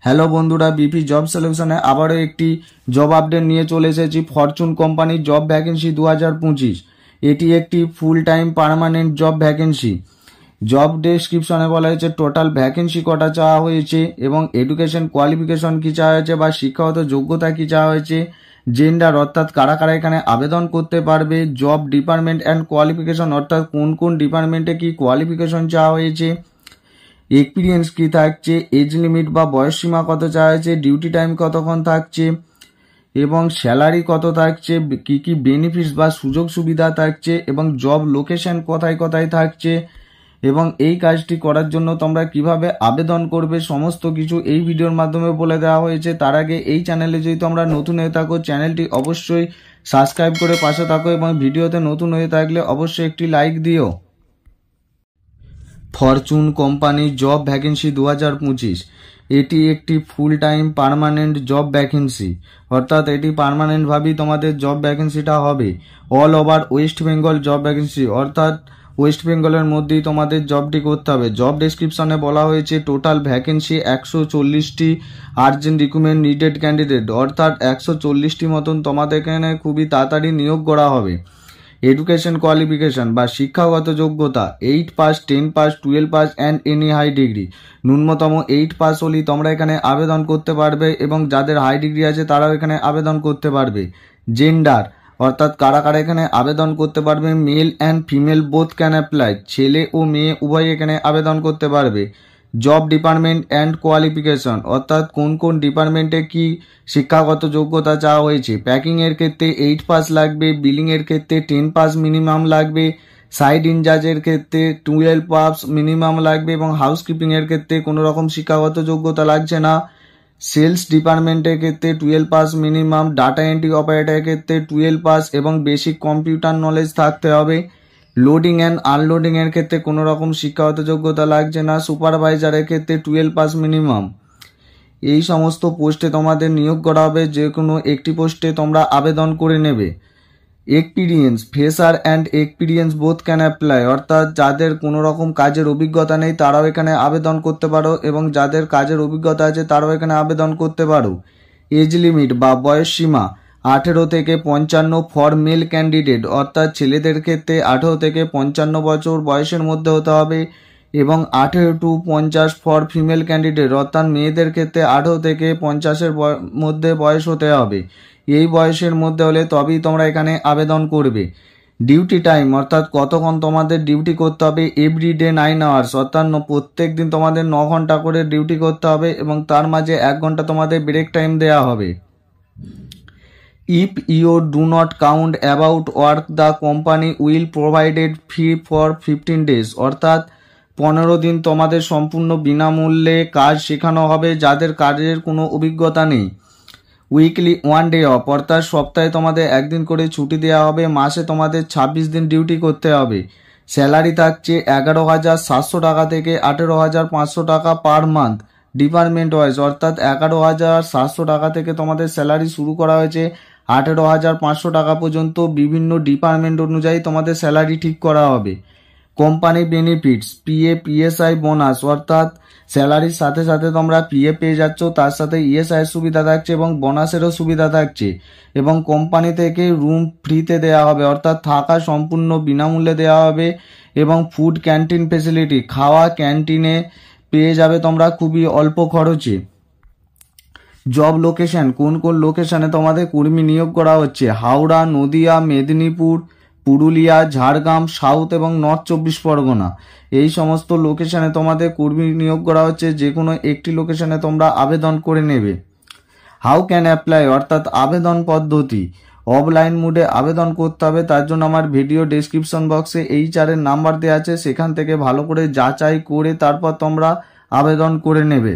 Hello বন্ধুরা, BP job সলিউশনে আবারও একটি জব আপডেট নিয়ে চলে এসেছি। ফরচুন কোম্পানির জব ভ্যাকেন্সি 2025। এটি একটি full time permanent job vacancy. Job ডেসক্রিপশনে বলা হয়েছে টোটাল ভ্যাকেন্সি কটা চাওয়া হয়েছে এবং এডুকেশন কোয়ালিফিকেশন কি চাওয়া হয়েছে বা শিক্ষাগত যোগ্যতা কি চাওয়া হয়েছে, জেন্ডার অর্থাৎ কারা কারা এখানে আবেদন করতে পারবে, জব ডিপার্টমেন্ট অ্যান্ড কোয়ালিফিকেশন অর্থাৎ কোন কোন ডিপার্টমেন্টে কি কোয়ালিফিকেশন চাওয়া হয়েছে, এক্সপিরিয়েন্স কি থাকছে, এজ লিমিট বা বয়স সীমা কত চাওয়া হয়েছে, ডিউটি টাইম কতক্ষণ থাকছে এবং স্যালারি কত থাকছে, কি কি বেনিফিটস বা সুযোগ সুবিধা থাকছে এবং জব লোকেশন কোথায় কোথায় থাকছে এবং এই কাজটি করার জন্য তোমরা কিভাবে আবেদন করবে, সমস্ত কিছু এই ভিডিওর মাধ্যমে বলে দেওয়া হয়েছে। তার আগে এই চ্যানেলে যদি তোমরা নতুন হয়ে থাকো, চ্যানেলটি অবশ্যই সাবস্ক্রাইব করে পাশে থাকো এবং ভিডিওতে নতুন হয়ে থাকলে অবশ্যই একটি লাইক দিও। ফরচুন কোম্পানির জব ভ্যাকেন্সি 2025। এটি একটি full time permanent job vacancy, অর্থাৎ এটি পার্মানেন্টভাবেই তোমাদের জব ভ্যাকেন্সিটা হবে। All over West Bengal job vacancy, অর্থাৎ ওয়েস্ট বেঙ্গলের মধ্যেই তোমাদের জবটি করতে হবে। জব ডেসক্রিপশনে বলা হয়েছে টোটাল ভ্যাকেন্সি 140টি, আর্জেন্ট রিক্রুটমেন্ট নিডেড ক্যান্ডিডেট, অর্থাৎ 140টি মতন তোমাদের এখানে খুবই তাড়াতাড়ি নিয়োগ করা হবে। এডুকেশন কোয়ালিফিকেশন বা শিক্ষাগত যোগ্যতা 8 pass, 10 pass, 12 pass and any high degree. ন্যূনতম 8 পাস হলেই তোমরা এখানে আবেদন করতে পারবে এবং যাদের হাই ডিগ্রি আছে তারাও এখানে আবেদন করতে পারবে। জেন্ডার অর্থাৎ কারা কারা এখানে আবেদন করতে পারবে, male and female both can apply, ছেলে ও মেয়ে উভয় এখানে আবেদন করতে পারবে। জব ডিপার্টমেন্ট অ্যান্ড কোয়ালিফিকেশন অর্থাৎ কোন কোন ডিপার্টমেন্টে কি শিক্ষাগত যোগ্যতা চাওয়া হয়েছে। প্যাকিংয়ের ক্ষেত্রে 8 পাস লাগবে, বিলিংয়ের ক্ষেত্রে 10 পাস মিনিমাম লাগবে, সাইড ইনচার্জের ক্ষেত্রে 12 পাস মিনিমাম লাগবে এবং হাউসকিপিংয়ের ক্ষেত্রে কোনো রকম শিক্ষাগত যোগ্যতা লাগছে না। সেলস ডিপার্টমেন্টের ক্ষেত্রে 12 পাস মিনিমাম, ডাটা এন্ট্রি অপারেটরের ক্ষেত্রে 12 পাস এবং বেসিক কম্পিউটার নলেজ থাকতে হবে। লোডিং অ্যান্ড আনলোডিং এর ক্ষেত্রে কোনো রকম শিক্ষাগত যোগ্যতা লাগছে না। সুপারভাইজারের ক্ষেত্রে 12 পাস মিনিমাম। এই সমস্ত পোস্টে তোমাদের নিয়োগ করা হবে, যে কোনো একটি পোস্টে তোমরা আবেদন করে নেবে। Experience, fresher and experience both can apply, অর্থাৎ যাদের কোনো রকম কাজের অভিজ্ঞতা নেই তারাও এখানে আবেদন করতে পারো এবং যাদের কাজের অভিজ্ঞতা আছে তারাও এখানে আবেদন করতে পারো। এজ লিমিট বা বয়স সীমা 18 থেকে 55 ফর মেল ক্যান্ডিডেট, অর্থাৎ ছেলেদের ক্ষেত্রে 18 থেকে 55 বছর বয়সের মধ্যে হতে হবে এবং 18 টু 50 ফর ফিমেল ক্যান্ডিডেট, অর্থাৎ মেয়েদের ক্ষেত্রে 18 থেকে 50-এর মধ্যে বয়স হতে হবে। এই বয়সের মধ্যে হলে তবেই তোমরা এখানে আবেদন করবে। ডিউটি টাইম অর্থাৎ কতক্ষণ তোমাদের ডিউটি করতে হবে, এভরিডে 9 আওয়ার্স, অর্থাৎ প্রত্যেক দিন তোমাদের 9 ঘন্টা করে ডিউটি করতে হবে এবং তার মাঝে 1 ঘন্টা তোমাদের ব্রেক টাইম দেওয়া হবে। If you do not count about work, the company will provide fee for 15 days, অর্থাৎ 15 দিন তোমাদের সম্পূর্ণ বিনামূল্যে কাজ শেখানো হবে যাদের কাজের কোনো অভিজ্ঞতা নেই। উইকলি 1 ডে অফ, অর্থাৎ সপ্তাহে তোমাদের একদিন করে ছুটি দেওয়া হবে। মাসে তোমাদের 26 দিন ডিউটি করতে হবে। স্যালারি থাকছে 11,700 টাকা থেকে 18,500 টাকা পার মান্থ ডিপার্টমেন্ট ওয়াইজ, অর্থাৎ 11,700 টাকা থেকে তোমাদের স্যালারি শুরু করা হয়েছে 18,500 টাকা পর্যন্ত। বিভিন্ন ডিপার্টমেন্ট অনুযায়ী তোমাদের স্যালারি ঠিক করা হবে। Company benefits, PA, PSI, bonus, অর্থাৎ স্যালারির সাথে সাথে তোমরা পিএ পেয়ে যাচ্ছ, তার সাথে ইএসআই সুবিধা থাকছে এবং বোনাসেরও সুবিধা থাকছে এবং কোম্পানি থেকে রুম ফ্রিতে দেওয়া হবে, অর্থাৎ থাকা সম্পূর্ণ বিনামূল্যে দেওয়া হবে এবং ফুড ক্যান্টিন ফেসিলিটি, খাওয়া ক্যান্টিনে পেয়ে যাবে তোমরা খুবই অল্প খরচে। জব লোকেশন, কোন কোন লোকেশনে তোমাদের কর্মী নিয়োগ করা হচ্ছে, হাওড়া, নদিয়া, মেদিনীপুর, পুরুলিয়া, ঝাড়গ্রাম, সাউথ এবং নর্থ 24 পরগনা, এই সমস্ত লোকেশনে তোমাদের কর্মী নিয়োগ করা হচ্ছে। যে কোনো একটি লোকেশনে তোমরা আবেদন করে নেবে। হাউ ক্যান অ্যাপ্লাই, অর্থাৎ আবেদন পদ্ধতি, অফলাইন মোডে আবেদন করতে হবে। তার জন্য আমার ভিডিও ডেসক্রিপশন বক্সে HR নাম্বার দেওয়া আছে, সেখান থেকে ভালো করে যাচাই করে তারপর তোমরা আবেদন করে নেবে।